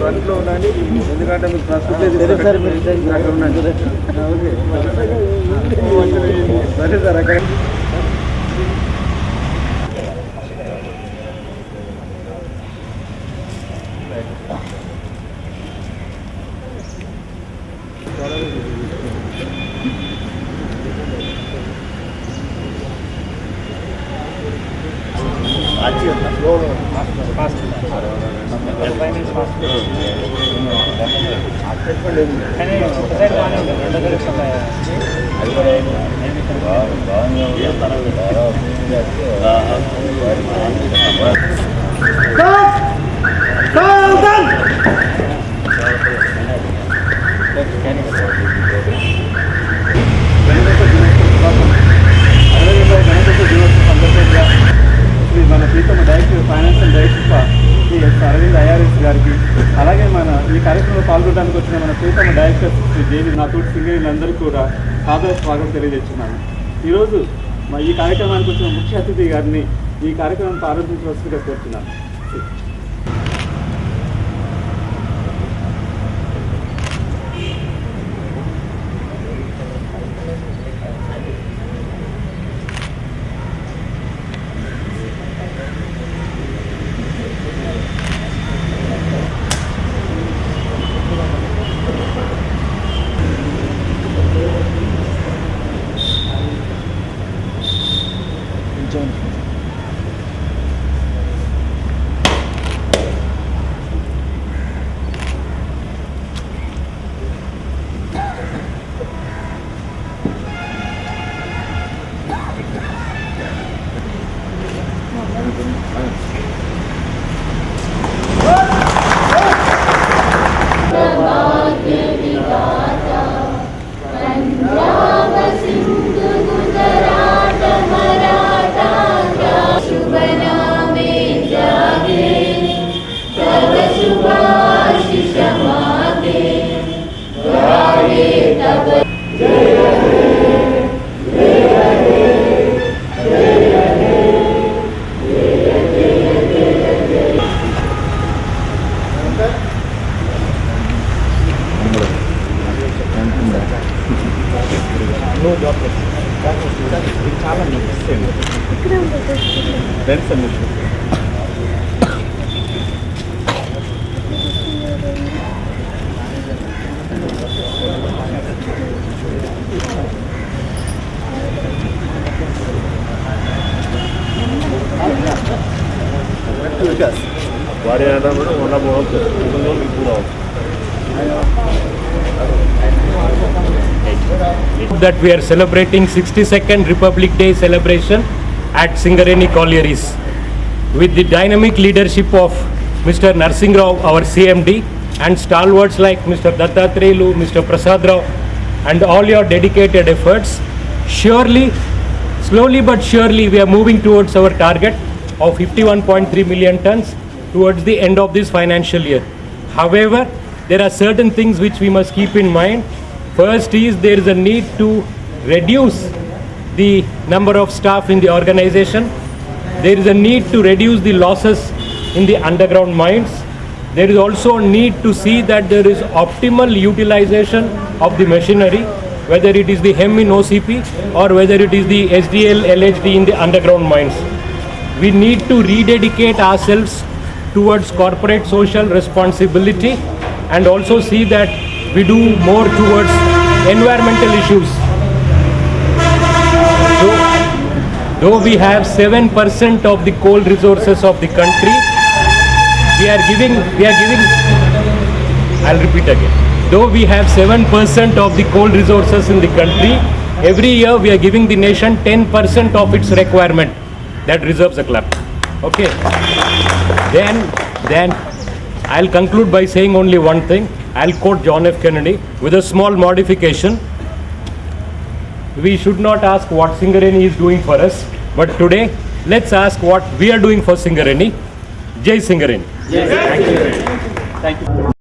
ఫ్రంట్లో ఉండండి, ఎందుకంటే మీకు ప్రస్తుతం అక్కడ ఉండండి. ఓకే సరే సార్ అక్కడ మన Preetham director financial director Arvind IRS గారికి, అలాగే మన ఈ కార్యక్రమంలో పాల్గొనడానికి వచ్చిన మన ప్రీతమ డైరెక్టర్ శ్రీ జేవి నాతోటి సింగరేణులందరికీ కూడా సాదర స్వాగతం తెలియజేస్తున్నాను. ఈరోజు ఈ కార్యక్రమానికి వచ్చిన ముఖ్య అతిథి గారిని ఈ కార్యక్రమాన్ని ప్రారంభించవలసిందిగా కోరుతున్నాను. That we are celebrating 62nd Republic Day celebration at Singareni Collieries with the dynamic leadership of Mr. Narsingh Rao, our CMD, and stalwarts like Mr. Dattatreyu, Mr. Prasad Rao, and all your dedicated efforts. Surely, slowly but surely, we are moving towards our target of 51.3 million tons towards the end of this financial year. However, there are certain things which we must keep in mind. First is there is a need to reduce the number of staff in the organization. There is a need to reduce the losses in the underground mines. There is also a need to see that there is optimal utilization of the machinery, whether it is the HEM in OCP or whether it is the SDL, LHD in the underground mines. We need to rededicate ourselves towards corporate social responsibility and also see that we do more towards environmental issues. Though we have 7% of the coal resources of the country, we are giving, I'll repeat again. Though we have 7% of the coal resources in the country, every year we are giving the nation 10% of its requirement. That deserves a clap. Okay. Then I'll conclude by saying only one thing. I'll quote John F. Kennedy with a small modification. We should not ask what Singareni is doing for us, but today let's ask what we are doing for Singareni. Jai Singareni. Yes. Thank you.